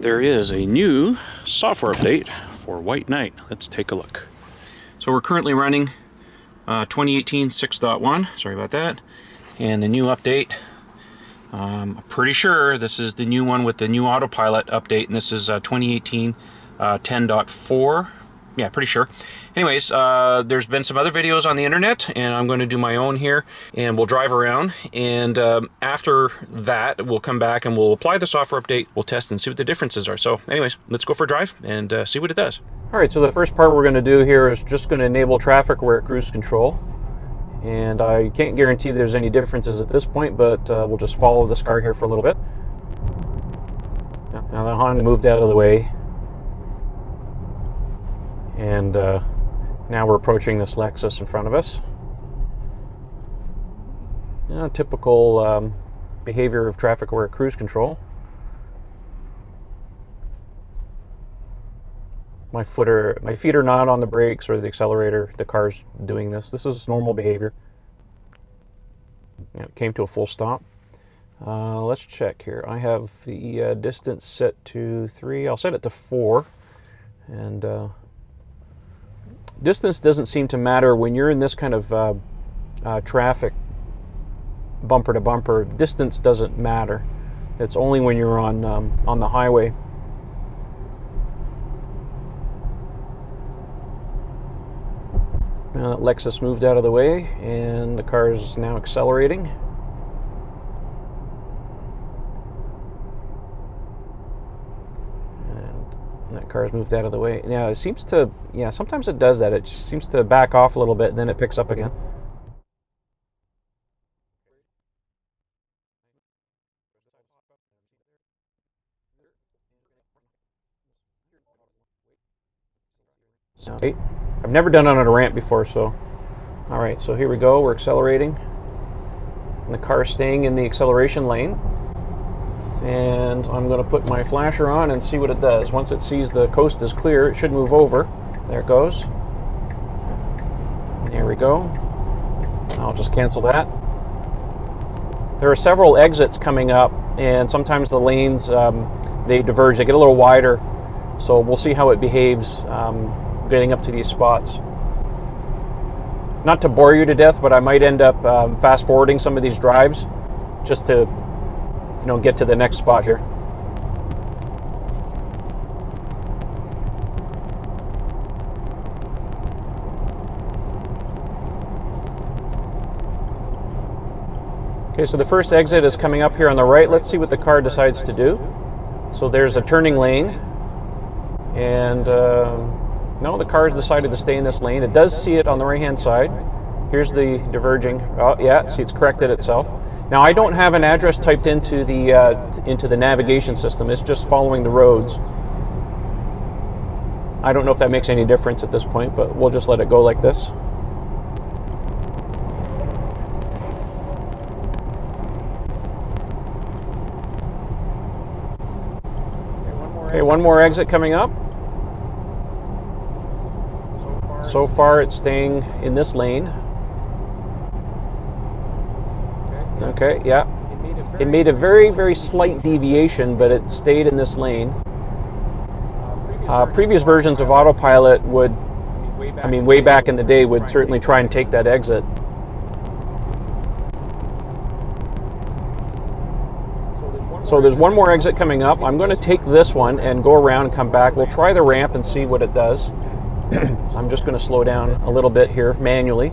there is a new software update for White Knight. Let's take a look. So we're currently running 2018 6.1, sorry about that, and the new update, I'm pretty sure this is the new one with the new Autopilot update, and this is 2018 10.4. Yeah, pretty sure. Anyways, there's been some other videos on the internet, and I'm going to do my own here, and we'll drive around, and after that, we'll come back and we'll apply the software update, we'll test and see what the differences are. So anyways, let's go for a drive and see what it does. All right, so the first part we're going to do here is just going to enable traffic aware cruise control, and I can't guarantee there's any differences at this point, but we'll just follow this car here for a little bit. Now the Honda moved out of the way. And now we're approaching this Lexus in front of us. You know, typical behavior of traffic-aware cruise control. My feet are not on the brakes or the accelerator. The car's doing this. This is normal behavior. And it came to a full stop. Let's check here. I have the distance set to 3. I'll set it to 4. And distance doesn't seem to matter when you're in this kind of traffic, bumper to bumper. Distance doesn't matter. It's only when you're on the highway. Now that Lexus moved out of the way, and the car is now accelerating. That car's moved out of the way. Now it seems to, yeah, sometimes it does that. It seems to back off a little bit, and then it picks up again. So, I've never done it on a ramp before, so all right. So here we go. We're accelerating, and the car's staying in the acceleration lane. And I'm going to put my flasher on and see what it does. Once it sees the coast is clear, it should move over. There it goes. There we go. I'll just cancel that. There are several exits coming up, and sometimes the lanes, they diverge. They get a little wider. So we'll see how it behaves getting up to these spots. Not to bore you to death, but I might end up fast forwarding some of these drives just to get to the next spot here. Okay, so the first exit is coming up here on the right. Let's see what the car decides to do. So there's a turning lane, and no, the car has decided to stay in this lane. It does see it on the right-hand side. Here's the diverging. Oh, yeah, see, it's corrected itself. Now, I don't have an address typed into the navigation system. It's just following the roads. I don't know if that makes any difference at this point, but we'll just let it go like this. Okay, one more exit coming up. So far, it's staying in this lane. Okay, yeah. It made a very, very slight deviation, but it stayed in this lane. Previous versions of Autopilot would, way back in the day, would certainly try and take that exit. So there's one more exit coming up. I'm going to take this one and go around and come back. We'll try the ramp and see what it does. I'm just going to slow down a little bit here manually.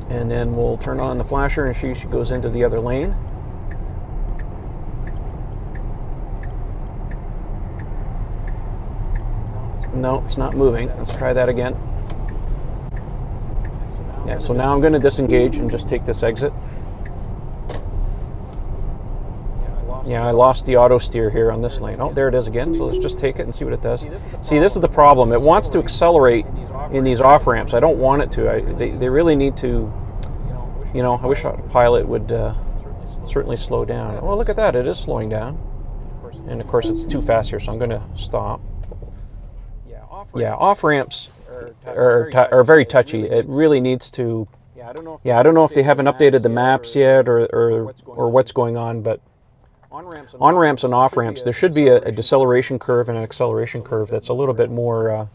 And then we'll turn on the flasher, and she goes into the other lane. No, it's not moving. Let's try that again. Yeah, so now I'm going to disengage and just take this exit. Yeah, I lost the auto steer here on this lane. Oh, there it is again. So let's just take it and see what it does. See, this is the problem. It wants to accelerate in these off ramps. I don't want it to. They really need to. I wish Autopilot would certainly slow down. Oh, look at that. It is slowing down. And of course, it's too fast here, so I'm going to stop. Yeah, off ramps are very touchy. It really needs to. Yeah, I don't know if they haven't updated the maps yet or what's going on, but on-ramps and off-ramps, there should be a deceleration curve and an acceleration curve that's a little bit more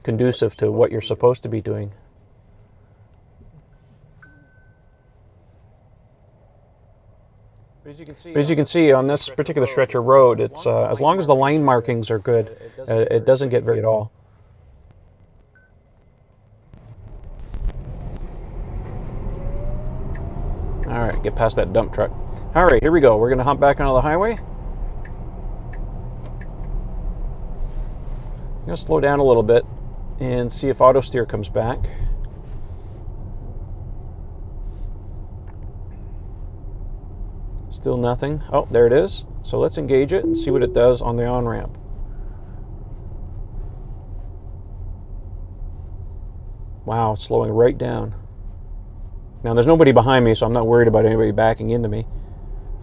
conducive to what you're supposed to be doing. But as you can see on this particular stretch of road, it's as long as the line markings are good, it doesn't get very at all. All right, get past that dump truck. All right, here we go. We're going to hop back onto the highway. I'm going to slow down a little bit and see if auto steer comes back. Still nothing. Oh, there it is. So let's engage it and see what it does on the on-ramp. Wow, it's slowing right down. Now there's nobody behind me, so I'm not worried about anybody backing into me.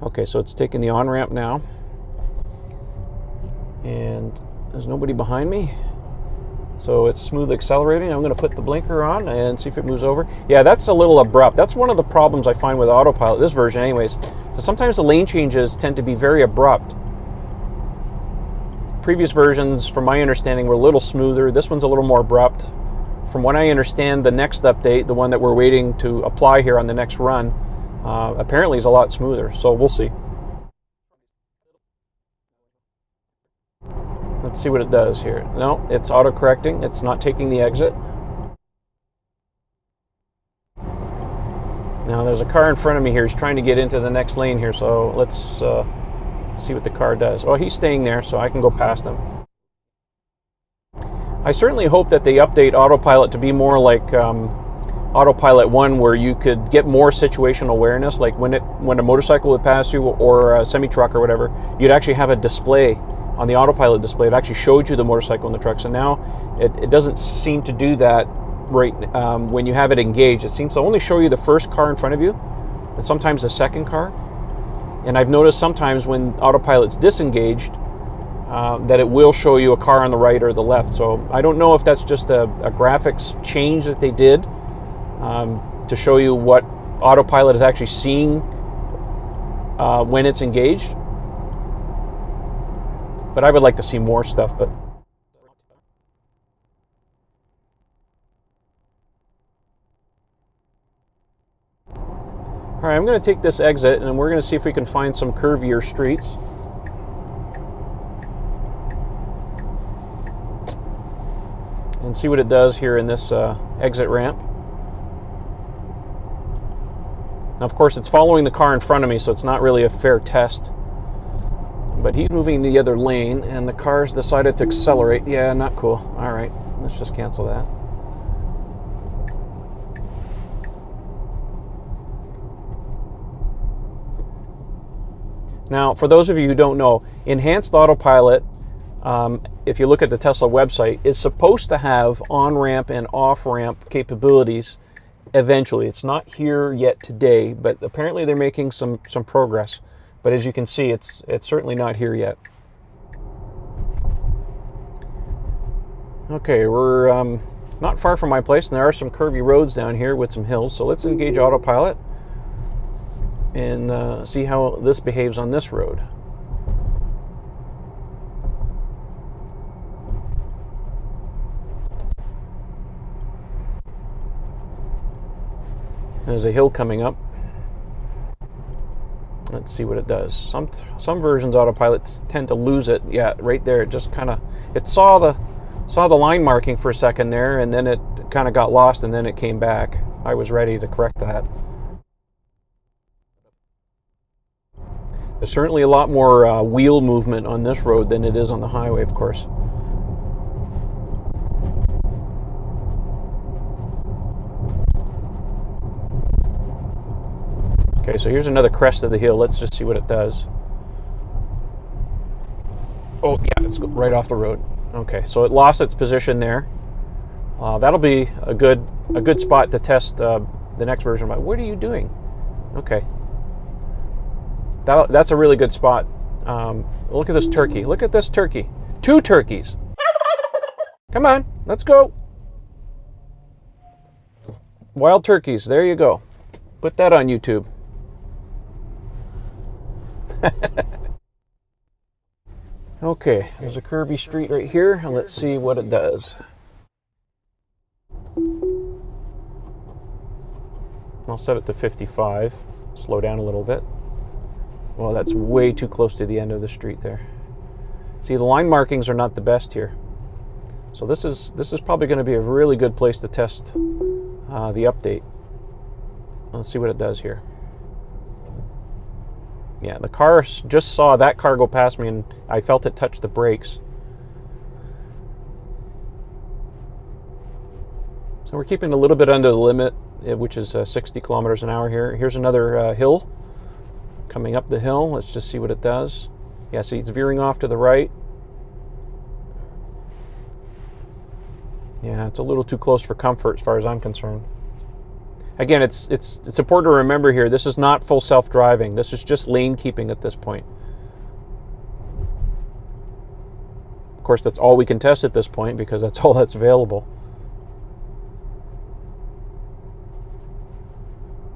Okay, so it's taking the on-ramp now. And there's nobody behind me. So it's smoothly accelerating. I'm going to put the blinker on and see if it moves over. Yeah, that's a little abrupt. That's one of the problems I find with Autopilot, this version anyways. So sometimes the lane changes tend to be very abrupt. Previous versions, from my understanding, were a little smoother. This one's a little more abrupt. From what I understand, the next update, the one that we're waiting to apply here on the next run, apparently is a lot smoother. So we'll see. Let's see what it does here. No, it's auto-correcting. It's not taking the exit. Now there's a car in front of me here. He's trying to get into the next lane here, so let's see what the car does. Oh, he's staying there, so I can go past him. I certainly hope that they update Autopilot to be more like Autopilot 1, where you could get more situational awareness, like when a motorcycle would pass you or a semi-truck or whatever, you'd actually have a display on the Autopilot display. It actually showed you the motorcycle and the truck. So now it doesn't seem to do that right when you have it engaged. It seems to only show you the first car in front of you and sometimes the second car. And I've noticed sometimes when Autopilot's disengaged that it will show you a car on the right or the left. So I don't know if that's just a graphics change that they did to show you what Autopilot is actually seeing when it's engaged. But I would like to see more stuff. But all right, I'm going to take this exit and we're going to see if we can find some curvier streets. And see what it does here in this exit ramp. Now, of course, it's following the car in front of me, so it's not really a fair test. But he's moving in the other lane, and the car's decided to accelerate. Yeah, not cool. All right, let's just cancel that. Now, for those of you who don't know, Enhanced Autopilot, if you look at the Tesla website, is supposed to have on-ramp and off-ramp capabilities eventually. It's not here yet today, but apparently they're making some progress. But as you can see, it's certainly not here yet. Okay, we're not far from my place, and there are some curvy roads down here with some hills. So let's engage Autopilot and see how this behaves on this road. There's a hill coming up. Let's see what it does. Some versions Autopilot tend to lose it. Yeah, right there. It just kind of saw the line marking for a second there, and then it kind of got lost, and then it came back. I was ready to correct that. There's certainly a lot more wheel movement on this road than it is on the highway, of course. Okay, so here's another crest of the hill. Let's just see what it does. Oh, yeah, it's right off the road. Okay, so it lost its position there. That'll be a good spot to test the next version. What are you doing? Okay. That's a really good spot. Look at this turkey. Look at this turkey. 2 turkeys. Come on, let's go. Wild turkeys, there you go. Put that on YouTube. Okay, there's a curvy street right here, and let's see what it does. I'll set it to 55, slow down a little bit. Well, that's way too close to the end of the street there. See, the line markings are not the best here. So this is probably going to be a really good place to test the update. Let's see what it does here. Yeah, the car, just saw that car go past me and I felt it touch the brakes. So we're keeping a little bit under the limit, which is 60 kilometers an hour here. Here's another hill coming up the hill. Let's just see what it does. Yeah, see, it's veering off to the right. Yeah, it's a little too close for comfort as far as I'm concerned. Again, it's important to remember here, this is not full self-driving. This is just lane keeping at this point. Of course, that's all we can test at this point because that's all that's available.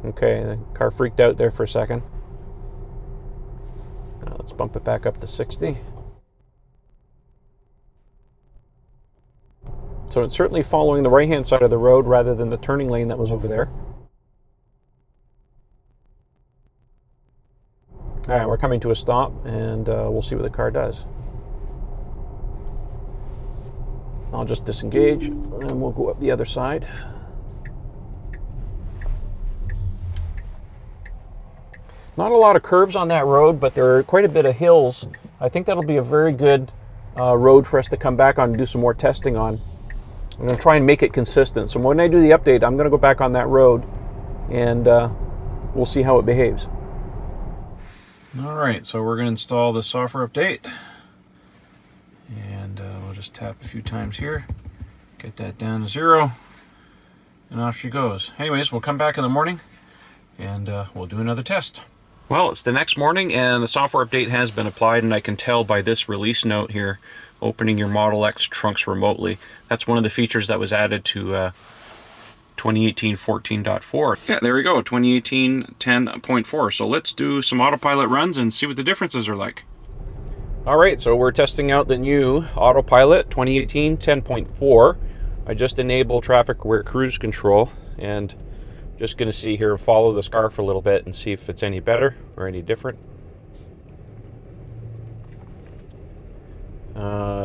Okay, the car freaked out there for a second. Now let's bump it back up to 60. So it's certainly following the right-hand side of the road rather than the turning lane that was over there. All right, we're coming to a stop, and we'll see what the car does. I'll just disengage, and we'll go up the other side. Not a lot of curves on that road, but there are quite a bit of hills. I think that'll be a very good road for us to come back on and do some more testing on. I'm going to try and make it consistent. So when I do the update, I'm going to go back on that road, and we'll see how it behaves. All right, so we're going to install the software update. And we'll just tap a few times here, get that down to 0, and off she goes. Anyways, we'll come back in the morning, and we'll do another test. Well, it's the next morning, and the software update has been applied, and I can tell by this release note here, opening your Model X trunks remotely. That's one of the features that was added to 2018 14.4. Yeah, there we go, 2018 10.4. So let's do some autopilot runs and see what the differences are like. All right, so we're testing out the new Autopilot 2018 10.4. I just enabled traffic aware cruise control, and just going to see here, follow this car for a little bit and see if it's any better or any different.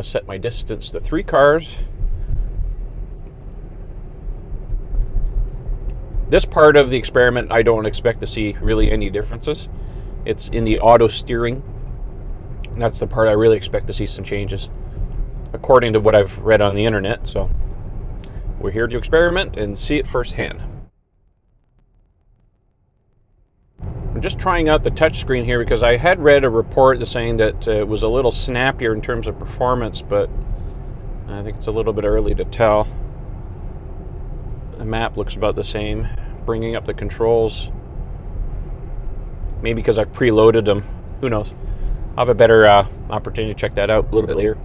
Set my distance to 3 cars. This part of the experiment, I don't expect to see really any differences. It's in the auto steering. That's the part I really expect to see some changes, according to what I've read on the internet. So we're here to experiment and see it firsthand. I'm just trying out the touchscreen here because I had read a report saying that it was a little snappier in terms of performance, but I think it's a little bit early to tell. The map looks about the same. Bringing up the controls, maybe because I've preloaded them. Who knows? I'll have a better opportunity to check that out a little bit later.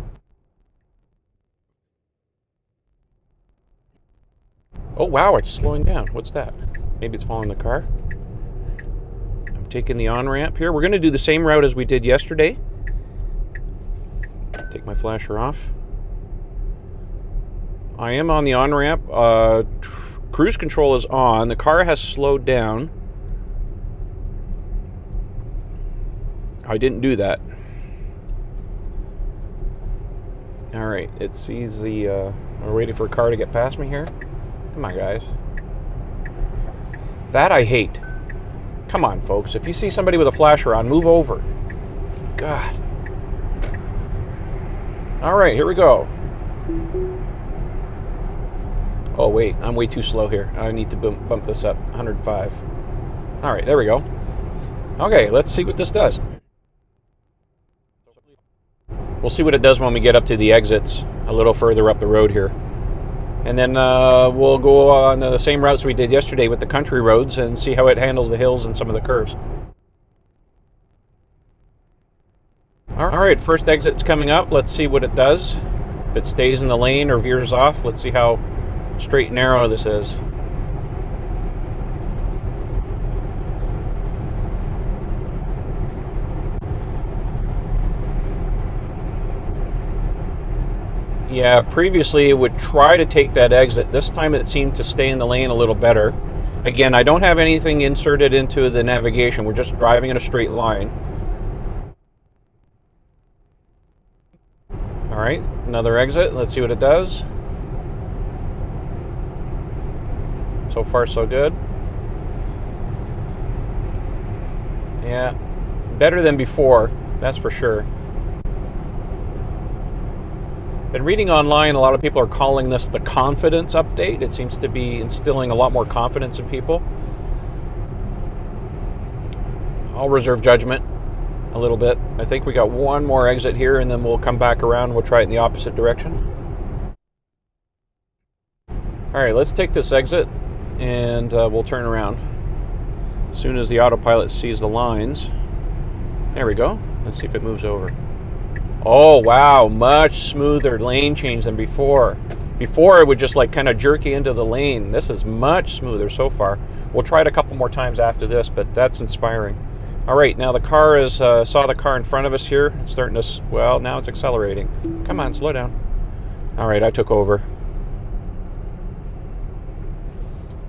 Oh wow, it's slowing down. What's that? Maybe it's following the car. I'm taking the on-ramp here. We're going to do the same route as we did yesterday. Take my flasher off. I am on the on-ramp. Cruise control is on. The car has slowed down. I didn't do that. All right, it sees the... we're waiting for a car to get past me here. Come on, guys. That I hate. Come on, folks. If you see somebody with a flasher on, move over. God. All right, here we go. Oh, wait. I'm way too slow here. I need to bump this up. 105. All right, there we go. Okay, let's see what this does. We'll see what it does when we get up to the exits a little further up the road here. And then we'll go on the same routes we did yesterday with the country roads and see how it handles the hills and some of the curves. All right, first exit's coming up. Let's see what it does. If it stays in the lane or veers off, let's see how straight and narrow this is. Yeah, previously it would try to take that exit. This time it seemed to stay in the lane a little better. Again, I don't have anything inserted into the navigation. We're just driving in a straight line. All right, another exit. Let's see what it does. So far, so good. Yeah, better than before, that's for sure. Been reading online, a lot of people are calling this the confidence update. It seems to be instilling a lot more confidence in people. I'll reserve judgment a little bit. I think we got one more exit here, and then we'll come back around and we'll try it in the opposite direction. All right, let's take this exit and we'll turn around. As soon as the autopilot sees the lines. There we go. Let's see if it moves over. Oh, wow, much smoother lane change than before. Before it would just like kind of jerk you into the lane. This is much smoother so far. We'll try it a couple more times after this, but that's inspiring. All right, now the car is, saw the car in front of us here. It's starting to, well, now it's accelerating. Come on, slow down. All right, I took over.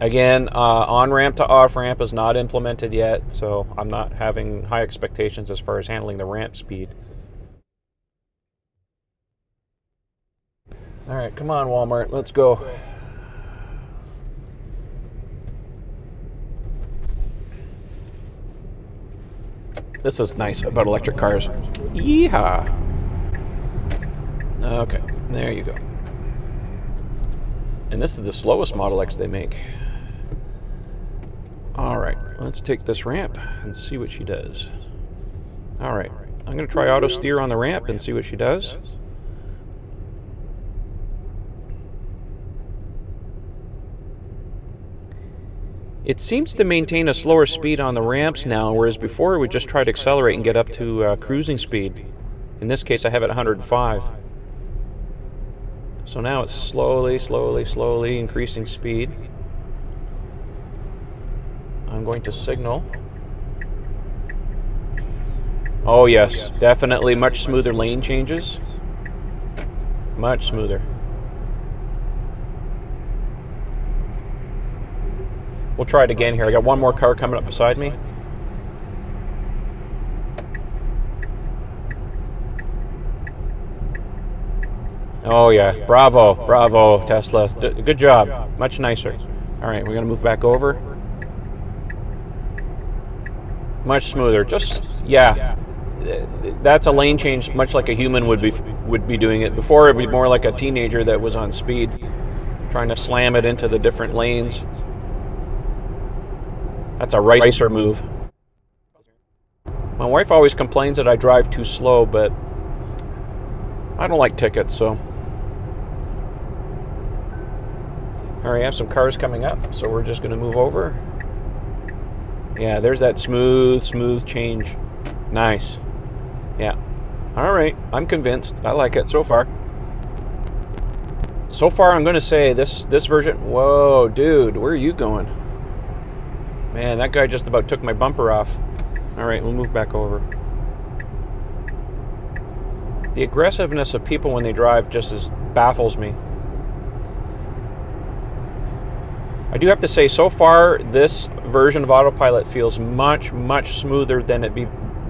Again, on-ramp to off-ramp is not implemented yet, so I'm not having high expectations as far as handling the ramp speed. All right, come on, Walmart, let's go. This is nice about electric cars. Yeehaw. Okay, there you go. And this is the slowest Model X they make. All right, let's take this ramp and see what she does. All right, I'm gonna try auto steer on the ramp and see what she does. It seems to maintain a slower speed on the ramps now, whereas before it would just try to accelerate and get up to cruising speed. In this case, I have it 105. So now it's slowly increasing speed. I'm going to signal. Oh yes, definitely much smoother lane changes. Much smoother. We'll try it again here. I got one more car coming up beside me. Oh yeah, bravo, Tesla. Good job, much nicer. All right, we're gonna move back over. Much smoother, just, yeah. That's a lane change much like a human would be doing it. Before it would be more like a teenager that was on speed, trying to slam it into the different lanes. That's a racer move. My wife always complains that I drive too slow, but I don't like tickets, so. All right, I have some cars coming up, so we're just gonna move over. Yeah, there's that smooth change. Nice. Yeah. All right, I'm convinced. I like it so far. So far, I'm gonna say this version, whoa, dude, where are you going? Man, that guy just about took my bumper off. All right, we'll move back over. The aggressiveness of people when they drive just baffles me. I do have to say, so far, this version of Autopilot feels much smoother than it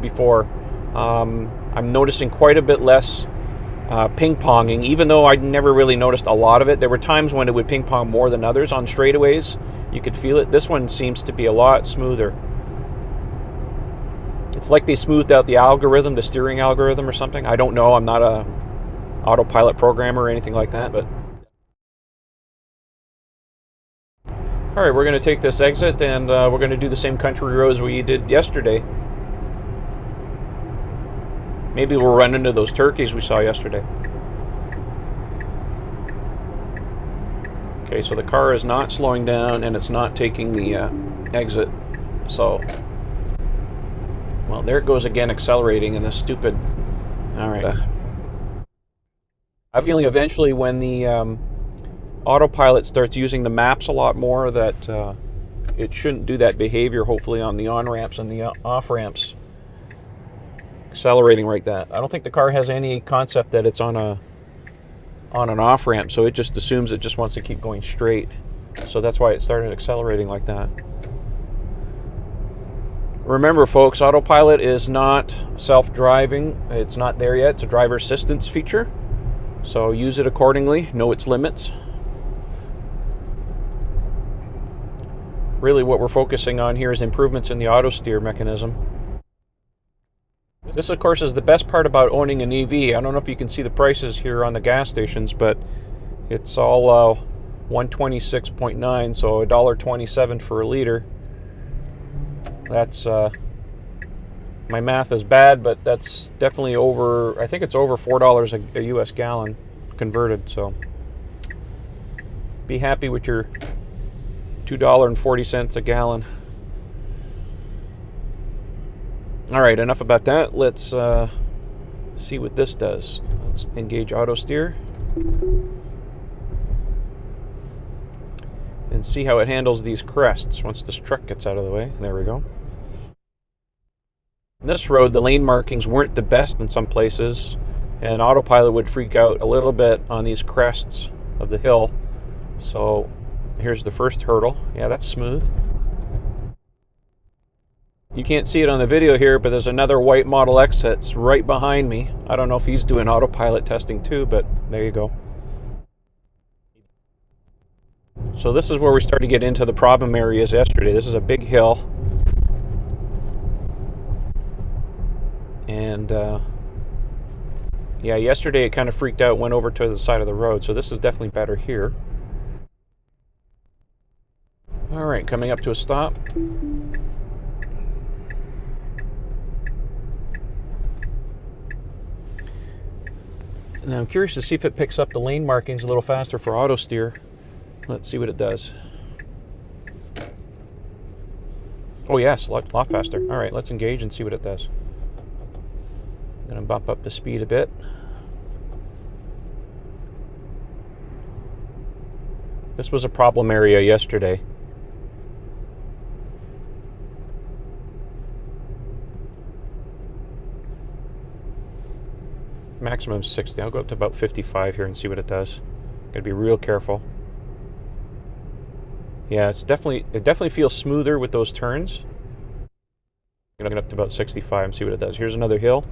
before. I'm noticing quite a bit less ping-ponging, even though I never really noticed a lot of it. There were times when it would ping-pong more than others on straightaways. You could feel it. This one seems to be a lot smoother. It's like they smoothed out the algorithm, the steering algorithm or something. I don't know. I'm not a Autopilot programmer or anything like that, but. All right, we're going to take this exit and we're going to do the same country roads we did yesterday. Maybe we'll run into those turkeys we saw yesterday. Okay, so the car is not slowing down and it's not taking the exit. So, well, there it goes again, accelerating in this stupid. All right. I'm feeling eventually when the Autopilot starts using the maps a lot more that it shouldn't do that behavior, hopefully, on the on-ramps and the off-ramps. Accelerating like that. I don't think the car has any concept that it's on on an off ramp, so it just assumes it just wants to keep going straight. So that's why it started accelerating like that. Remember, folks, Autopilot is not self-driving. It's not there yet. It's a driver assistance feature. So use it accordingly. Know its limits. Really what we're focusing on here is improvements in the auto steer mechanism. This, of course, is the best part about owning an EV. I don't know if you can see the prices here on the gas stations, but it's all 126.9, so $1.27 for a liter. That's my math is bad, but that's definitely over. I think it's over $4 a U.S. gallon converted. So be happy with your $2.40 a gallon. All right, enough about that. Let's see what this does. Let's engage auto steer and see how it handles these crests once this truck gets out of the way. There we go. On this road, the lane markings weren't the best in some places, and Autopilot would freak out a little bit on these crests of the hill. So here's the first hurdle. Yeah, that's smooth. You can't see it on the video here, but there's another white Model X that's right behind me. I don't know if he's doing Autopilot testing too, but there you go. So this is where we start to get into the problem areas yesterday. This is a big hill. And yeah, yesterday it kind of freaked out, went over to the side of the road. So this is definitely better here. All right, coming up to a stop. Now I'm curious to see if it picks up the lane markings a little faster for auto steer. Let's see what it does. Oh yes, a lot faster. All right, let's engage and see what it does. I'm going to bump up the speed a bit. This was a problem area yesterday. Maximum 60. I'll go up to about 55 here and see what it does. Gotta be real careful. Yeah, it definitely feels smoother with those turns. I'm gonna get up to about 65 and see what it does. Here's another hill.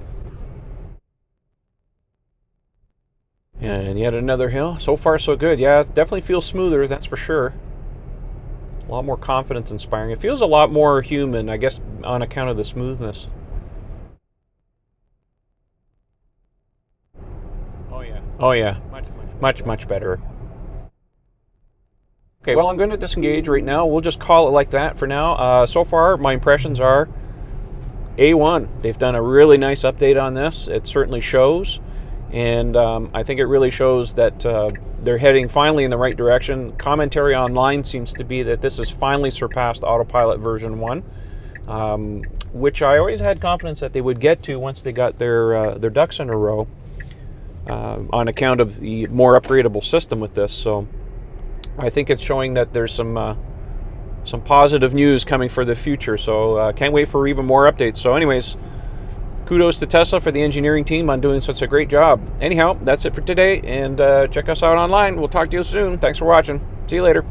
And yet another hill. So far, so good. Yeah, it definitely feels smoother, that's for sure. A lot more confidence inspiring. It feels a lot more human, I guess, on account of the smoothness. Oh yeah, much better. Okay, well, I'm going to disengage right now. We'll just call it like that for now. So far, my impressions are A1. They've done a really nice update on this. It certainly shows, and I think it really shows that they're heading finally in the right direction. Commentary online seems to be that this has finally surpassed Autopilot version 1, which I always had confidence that they would get to once they got their ducks in a row. On account of the more upgradable system with this. So I think it's showing that there's some positive news coming for the future. So can't wait for even more updates. So anyways, kudos to Tesla for the engineering team on doing such a great job. Anyhow, that's it for today, and check us out online. We'll talk to you soon. Thanks for watching. See you later.